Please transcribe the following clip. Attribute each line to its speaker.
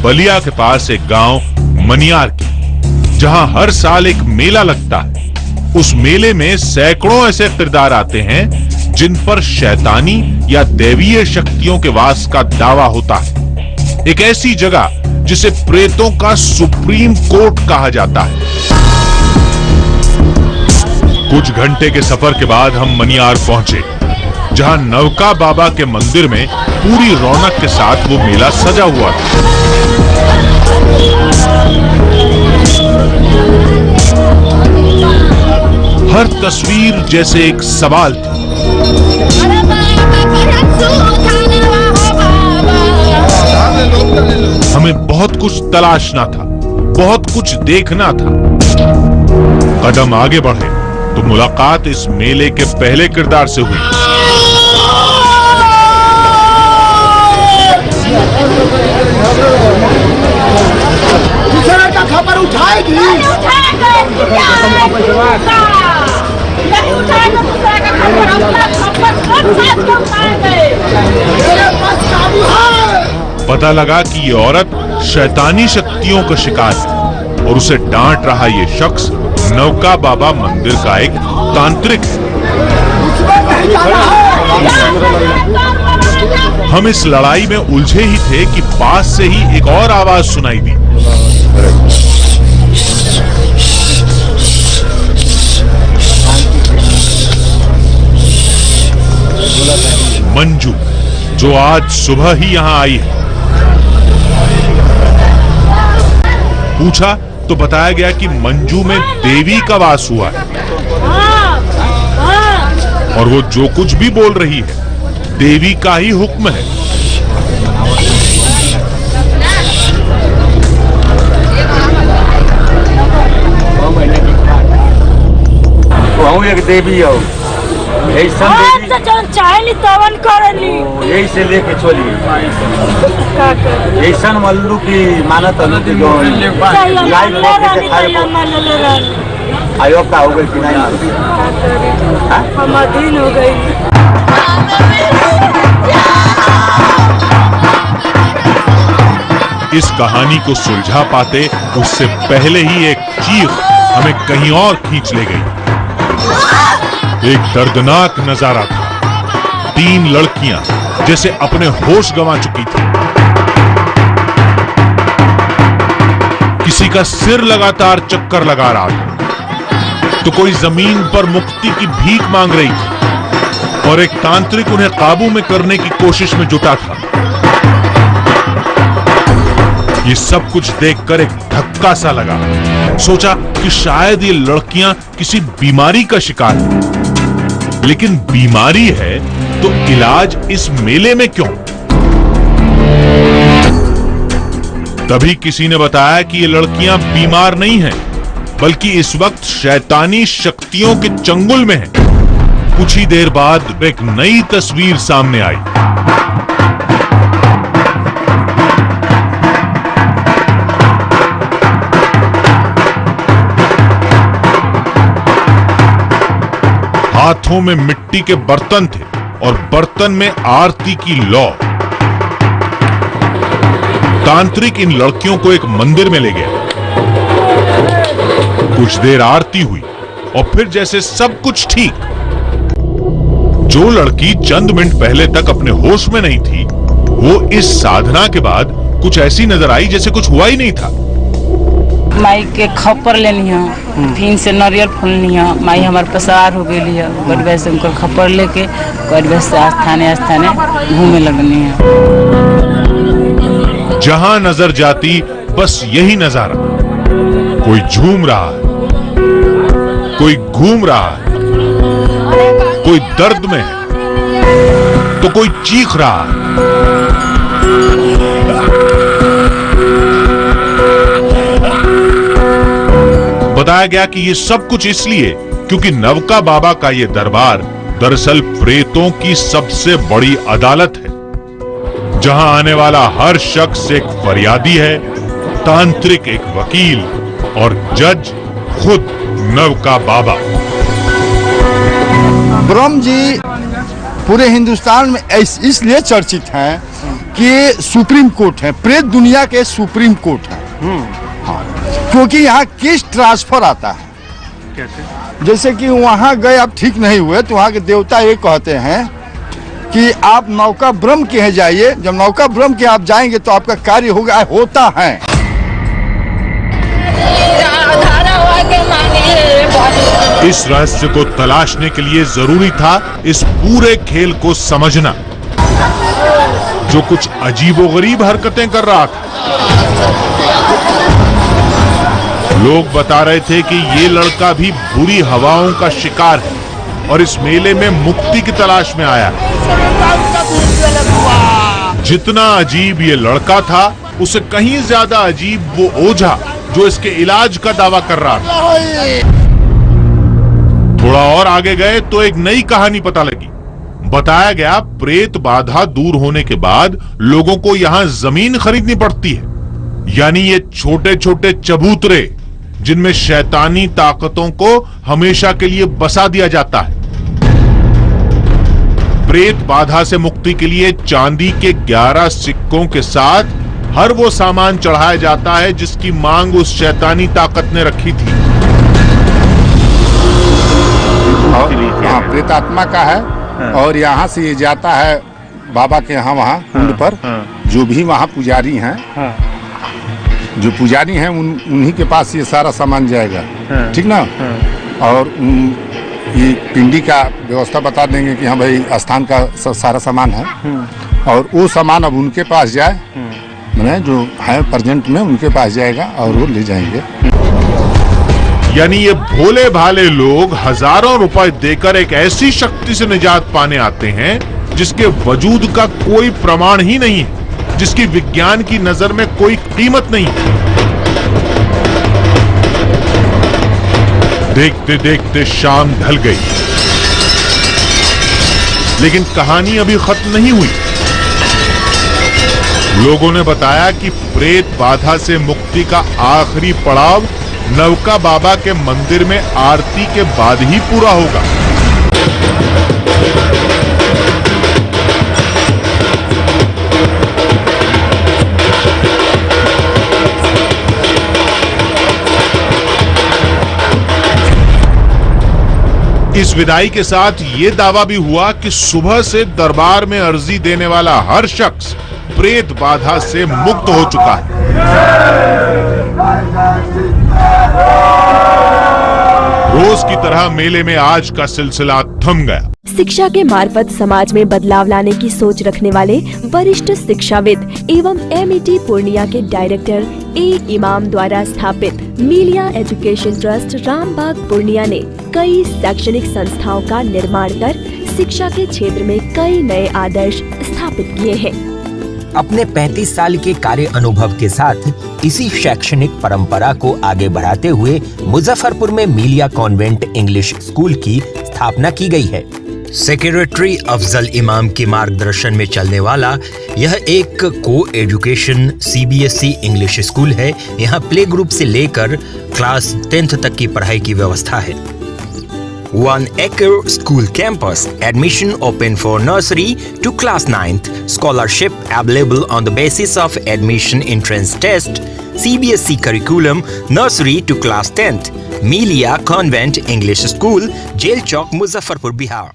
Speaker 1: बलिया के पास एक गांव मनियार की, जहां हर साल एक मेला लगता है। उस मेले में सैकड़ों ऐसे किरदार आते हैं जिन पर शैतानी या दैवीय शक्तियों के वास का दावा होता है। एक ऐसी जगह जिसे प्रेतों का सुप्रीम कोर्ट कहा जाता है। कुछ घंटे के सफर के बाद हम मनियार पहुंचे, जहां नवका बाबा के मंदिर में पूरी रौनक के साथ वो मेला सजा हुआ था। हर तस्वीर जैसे एक सवाल थी। हमें बहुत कुछ तलाशना था, बहुत कुछ देखना था। कदम आगे बढ़े तो मुलाकात इस मेले के पहले किरदार से हुई।
Speaker 2: का खबर उठाएगी।
Speaker 1: पता लगा कि ये औरत शैतानी शक्तियों का शिकार है और उसे डांट रहा ये शख्स नवका बाबा मंदिर का एक तांत्रिक है। हम इस लड़ाई में उलझे ही थे कि पास से ही एक और आवाज सुनाई दी। मंजू, जो आज सुबह ही यहां आई है। पूछा तो बताया गया कि मंजू में देवी का वास हुआ है और वो जो कुछ भी बोल रही है देवी का ही हुक्म है।
Speaker 3: वो एक देवी हो, यही से लेके चलिए। ऐसा मल्लू की मानत आयोग का हो गई कि नहीं
Speaker 4: हो गई।
Speaker 1: इस कहानी को सुलझा पाते उससे पहले ही एक चीख हमें कहीं और खींच ले गई। एक दर्दनाक नजारा था। 3 लड़कियां जैसे अपने होश गंवा चुकी थी। किसी का सिर लगातार चक्कर लगा रहा था तो कोई जमीन पर मुक्ति की भीख मांग रही थी और एक तांत्रिक उन्हें काबू में करने की कोशिश में जुटा था। ये सब कुछ देखकर एक धक्का सा लगा। सोचा कि शायद ये लड़कियां किसी बीमारी का शिकार हैं। लेकिन बीमारी है तो इलाज इस मेले में क्यों? तभी किसी ने बताया कि ये लड़कियां बीमार नहीं हैं, बल्कि इस वक्त शैतानी शक्तियों के चंगुल में हैं। कुछ ही देर बाद एक नई तस्वीर सामने आई। हाथों में मिट्टी के बर्तन थे और बर्तन में आरती की लौ। तांत्रिक इन लड़कियों को एक मंदिर में ले गया। कुछ देर आरती हुई और फिर जैसे सब कुछ ठीक। जो लड़की चंद मिनट पहले तक अपने होश में नहीं थी, वो इस साधना के बाद कुछ ऐसी नजर आई जैसे कुछ हुआ ही नहीं था।
Speaker 5: माई के खप्पर लेनी है, फिर से नारियल फूलनी है। माई हमारे पसार हो गई है, गरीब से उनका खप्पर लेके गरीब से आस्थाने घूमे लगनी है।
Speaker 1: जहां नजर जाती बस यही नजारा। कोई झूम रहा है, कोई घूम रहा है, कोई दर्द में है तो कोई चीख रहा है। बताया गया कि ये सब कुछ इसलिए क्योंकि नवका बाबा का ये दरबार दरअसल प्रेतों की सबसे बड़ी अदालत है, जहां आने वाला हर शख्स एक फरियादी है, तांत्रिक एक वकील और जज खुद नवका बाबा।
Speaker 2: ब्रह्म जी पूरे हिंदुस्तान में इसलिए चर्चित हैं कि सुप्रीम कोर्ट है, प्रेत दुनिया के सुप्रीम कोर्ट है। हाँ, क्योंकि यहाँ केस ट्रांसफर आता है।
Speaker 4: कैसे?
Speaker 2: जैसे कि वहाँ गए, आप ठीक नहीं हुए तो वहाँ के देवता ये कहते हैं कि आप नौका ब्रह्म के यहाँ जाइए। जब नौका ब्रह्म के आप जाएंगे तो आपका कार्य होता है।
Speaker 1: इस रहस्य को तलाशने के लिए जरूरी था इस पूरे खेल को समझना, जो कुछ अजीबोगरीब हरकतें कर रहा था। लोग बता रहे थे कि ये लड़का भी बुरी हवाओं का शिकार है और इस मेले में मुक्ति की तलाश में आया है। जितना अजीब ये लड़का था, उससे कहीं ज्यादा अजीब वो ओझा जो इसके इलाज का दावा कर रहा था। थोड़ा और आगे गए तो एक नई कहानी पता लगी। बताया गया प्रेत बाधा दूर होने के बाद लोगों को यहाँ जमीन खरीदनी पड़ती है, यानी ये छोटे छोटे चबूतरे जिनमें शैतानी ताकतों को हमेशा के लिए बसा दिया जाता है। प्रेत बाधा से मुक्ति के लिए चांदी के 11 सिक्कों के साथ हर वो सामान चढ़ाया जाता है जिसकी मांग उस शैतानी ताकत ने रखी थी।
Speaker 2: हाँ, प्रेतात्मा का है। और यहाँ से ये जाता है बाबा के यहाँ, वहाँ कुंड पर। जो भी वहाँ पुजारी हैं, जो पुजारी हैं उन्हीं के पास ये सारा सामान जाएगा। ठीक ना? और ये पिंडी का व्यवस्था बता देंगे कि हाँ भाई स्थान का सारा सामान है, और वो सामान अब उनके पास जाए, मैंने जो है प्रेजेंट में उनके पास जाएगा और वो ले जाएंगे।
Speaker 1: यानी ये भोले भाले लोग हजारों रुपए देकर एक ऐसी शक्ति से निजात पाने आते हैं जिसके वजूद का कोई प्रमाण ही नहीं है, जिसकी विज्ञान की नजर में कोई कीमत नहीं है। देखते देखते शाम ढल गई, लेकिन कहानी अभी खत्म नहीं हुई। लोगों ने बताया कि प्रेत बाधा से मुक्ति का आखिरी पड़ाव नवका बाबा के मंदिर में आरती के बाद ही पूरा होगा। इस विदाई के साथ ये दावा भी हुआ कि सुबह से दरबार में अर्जी देने वाला हर शख्स प्रेत बाधा से मुक्त हो चुका है। रोज की तरह मेले में आज का सिलसिला थम गया।
Speaker 6: शिक्षा के मार्फत समाज में बदलाव लाने की सोच रखने वाले वरिष्ठ शिक्षाविद एवं MET पूर्णिया के डायरेक्टर A इमाम द्वारा स्थापित मीलिया एजुकेशन ट्रस्ट रामबाग पूर्णिया ने कई शैक्षणिक संस्थाओं का निर्माण कर शिक्षा के क्षेत्र में कई नए आदर्श स्थापित किए हैं।
Speaker 7: अपने 35 साल के कार्य अनुभव के साथ इसी शैक्षणिक परंपरा को आगे बढ़ाते हुए मुजफ्फरपुर में मीलिया कॉन्वेंट इंग्लिश स्कूल की स्थापना की गई है। सेक्रेटरी अफजल इमाम के मार्गदर्शन में चलने वाला यह एक को एजुकेशन CBSE इंग्लिश स्कूल है। यहाँ प्ले ग्रुप से लेकर क्लास 10th तक की पढ़ाई की व्यवस्था है। 1 acre school campus, admission open for nursery to class 9th, scholarship available on the basis of admission entrance test, CBSE curriculum, nursery to class 10th, Milia Convent English School, Jail Chowk, Muzaffarpur, Bihar.